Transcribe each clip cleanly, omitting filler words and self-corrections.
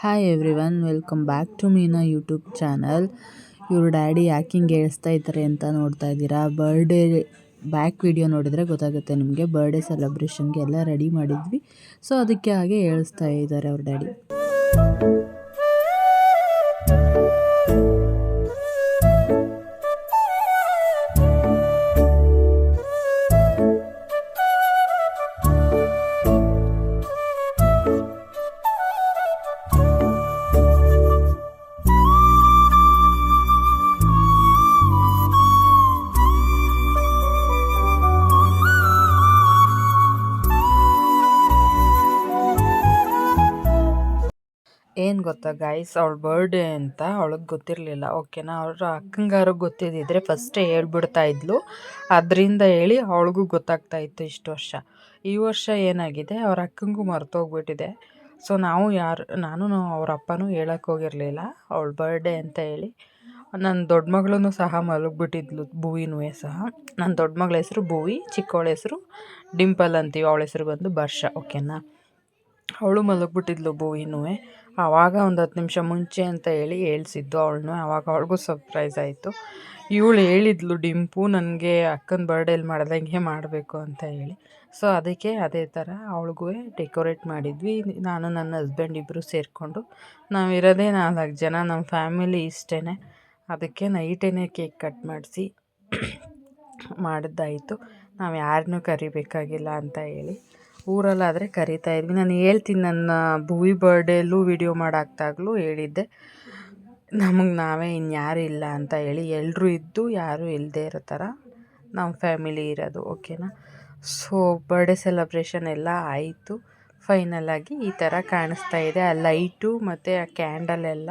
Hi everyone, welcome back to Meena YouTube channel. ಇವ್ರ daddy ಯಾಕೆ ಹಿಂಗೆ ಹೇಳ್ತಾ ಇದ್ದಾರೆ ಅಂತ ನೋಡ್ತಾ ಇದ್ದೀರಾ. ಬರ್ಡೇ ಬ್ಯಾಕ್ ವಿಡಿಯೋ ನೋಡಿದರೆ ಗೊತ್ತಾಗುತ್ತೆ ನಿಮಗೆ. ಬರ್ಡೇ ಸೆಲೆಬ್ರೇಷನ್ಗೆ ಎಲ್ಲ ರೆಡಿ ಮಾಡಿದ್ವಿ, ಸೊ ಅದಕ್ಕೆ ಹಾಗೆ ಹೇಳಿಸ್ತಾ ಇದ್ದಾರೆ ಅವ್ರ ಡ್ಯಾಡಿ. ಏನು ಗೊತ್ತಾ ಗೈಸ್, ಅವಳ ಬರ್ಡೇ ಅಂತ ಅವಳಿಗೆ ಗೊತ್ತಿರಲಿಲ್ಲ, ಓಕೆನಾ. ಅವ್ರ ಅಕ್ಕಂಗಾರು ಗೊತ್ತಿದ್ದಿದ್ರೆ ಫಸ್ಟೇ ಹೇಳ್ಬಿಡ್ತಾ ಇದ್ಲು. ಅದರಿಂದ ಹೇಳಿ ಅವಳಿಗೂ ಗೊತ್ತಾಗ್ತಾ ಇತ್ತು ಇಷ್ಟು ವರ್ಷ. ಈ ವರ್ಷ ಏನಾಗಿದೆ, ಅವ್ರ ಅಕ್ಕಂಗೂ ಮರ್ತೋಗ್ಬಿಟ್ಟಿದೆ. ಸೊ ನಾನು ಅವ್ರ ಅಪ್ಪನೂ ಹೇಳಕ್ಕೆ ಹೋಗಿರಲಿಲ್ಲ ಅವಳ ಬರ್ಡೇ ಅಂತ ಹೇಳಿ. ನನ್ನ ದೊಡ್ಡ ಮಗಳೂ ಸಹ ಮಲಗಿಬಿಟ್ಟಿದ್ಲು, ಭೂವಿನೂ ಸಹ. ನನ್ನ ದೊಡ್ಡ ಮಗಳ ಹೆಸರು ಭೂವಿ, ಚಿಕ್ಕವಳ ಹೆಸರು ಡಿಂಪಲ್ ಅಂತೀವಿ. ಅವಳ ಹೆಸರು ಬಂದು ವರ್ಷ, ಓಕೆನಾ. ಅವಳು ಮಲಗಿಬಿಟ್ಟಿದ್ಲು ಭೂವಿನೂ. ಆವಾಗ ಒಂದು 10 ನಿಮಿಷ ಮುಂಚೆ ಅಂತ ಹೇಳಿ ಹೇಳ್ಸಿದ್ದು ಅವಳನ್ನು. ಆವಾಗ ಅವಳಿಗೂ ಸರ್ಪ್ರೈಸ್ ಆಯಿತು. ಇವಳು ಹೇಳಿದ್ಲು, ಡಿಂಪು ನನಗೆ ಅಕ್ಕನ ಬರ್ಡೇಲಿ ಮಾಡ್ದಂಗೆ ಮಾಡಬೇಕು ಅಂತ ಹೇಳಿ. ಸೊ ಅದಕ್ಕೆ ಅದೇ ಥರ ಅವಳಿಗೂ ಡೆಕೋರೇಟ್ ಮಾಡಿದ್ವಿ. ನಾನು ನನ್ನ ಹಸ್ಬೆಂಡ್ ಇಬ್ಬರು ಸೇರಿಕೊಂಡು. ನಾವಿರೋದೇ 4 ಜನ, ನಮ್ಮ ಫ್ಯಾಮಿಲಿ ಇಷ್ಟೇ. ಅದಕ್ಕೆ ನೈಟೇ ಕೇಕ್ ಕಟ್ ಮಾಡಿಸಿ ಮಾಡಿದ್ದಾಯಿತು. ನಾವು ಯಾರನ್ನೂ ಕರಿಬೇಕಾಗಿಲ್ಲ ಅಂತ ಹೇಳಿ. ಊರಲ್ಲಾದರೆ ಕರಿತಾ ಇದ್ವಿ. ನಾನು ಹೇಳ್ತೀನಿ, ನನ್ನ ಭೂವಿ ಬರ್ಡೇಲೂ ವಿಡಿಯೋ ಮಾಡಾಕ್ದಾಗಲೂ ಹೇಳಿದ್ದೆ, ನಮಗೆ ನಾವೇ ಇನ್ಯಾರೂ ಇಲ್ಲ ಅಂತ ಹೇಳಿ. ಎಲ್ಲರೂ ಇದ್ದು ಯಾರೂ ಇಲ್ಲದೇ ಇರೋ ಥರ ನಮ್ಮ ಫ್ಯಾಮಿಲಿ ಇರೋದು, ಓಕೆನಾ. ಸೊ ಬರ್ಡೇ ಸೆಲೆಬ್ರೇಷನ್ ಎಲ್ಲ ಆಯಿತು. ಫೈನಲಾಗಿ ಈ ಥರ ಕಾಣಿಸ್ತಾ ಇದೆ. ಆ ಲೈಟು ಮತ್ತು ಆ ಕ್ಯಾಂಡಲ್ ಎಲ್ಲ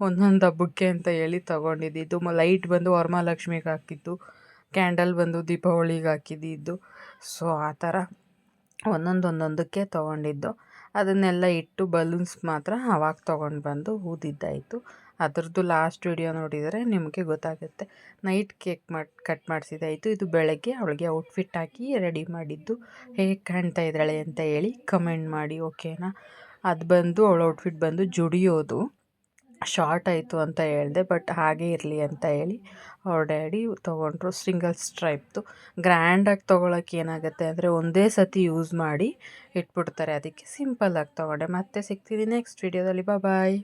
ಒಂದೊಂದು ಹಬ್ಬಕ್ಕೆ ಅಂತ ಹೇಳಿ ತೊಗೊಂಡಿದ್ದು. ಲೈಟ್ ಬಂದು ವರಮಹಾಲಕ್ಷ್ಮಿಗೆ ಹಾಕಿದ್ದು, ಕ್ಯಾಂಡಲ್ ಬಂದು ದೀಪಾವಳಿಗೆ ಹಾಕಿದ್ದು. ಸೊ ಆ ಥರ ಒಂದೊಂದಕ್ಕೆ ತೊಗೊಂಡಿದ್ದು. ಅದನ್ನೆಲ್ಲ ಇಟ್ಟು ಬಲೂನ್ಸ್ ಮಾತ್ರ ಅವಾಗ ತೊಗೊಂಡು ಬಂದು ಊದಿದ್ದಾಯಿತು. ಅದರದ್ದು ಲಾಸ್ಟ್ ವಿಡಿಯೋ ನೋಡಿದರೆ ನಿಮಗೆ ಗೊತ್ತಾಗುತ್ತೆ. ನೈಟ್ ಕೇಕ್ ಕಟ್ ಮಾಡಿಸಿದ್ದಾಯಿತು. ಇದು ಬೆಳಗ್ಗೆ ಅವಳಿಗೆ ಔಟ್ಫಿಟ್ ಹಾಕಿ ರೆಡಿ ಮಾಡಿದ್ದು. ಹೇಗೆ ಕಾಣ್ತಾ ಇದ್ದಾಳೆ ಅಂತ ಹೇಳಿ ಕಮೆಂಟ್ ಮಾಡಿ, ಓಕೆನಾ. ಅದು ಬಂದು ಅವಳ ಔಟ್ಫಿಟ್ ಬಂದು ಜುಡಿಯೋದು. ಶಾರ್ಟ್ ಆಯಿತು ಅಂತ ಹೇಳಿದೆ, ಬಟ್ ಹಾಗೇ ಇರಲಿ ಅಂತ ಹೇಳಿ ಅವ್ರ ಡ್ಯಾಡಿ ತೊಗೊಂಡ್ರು. ಸಿಂಗಲ್ ಸ್ಟ್ರೈಪ್ದು ಗ್ರ್ಯಾಂಡಾಗಿ ತೊಗೊಳಕ್ಕೆ ಏನಾಗುತ್ತೆ ಅಂದರೆ ಒಂದೇ ಸತಿ ಯೂಸ್ ಮಾಡಿ ಇಟ್ಬಿಡ್ತಾರೆ. ಅದಕ್ಕೆ ಸಿಂಪಲ್ಲಾಗಿ ತೊಗೊಂಡೆ. ಮತ್ತೆ ಸಿಗ್ತೀನಿ ನೆಕ್ಸ್ಟ್ ವಿಡಿಯೋದಲ್ಲಿ. ಬಾಯ್.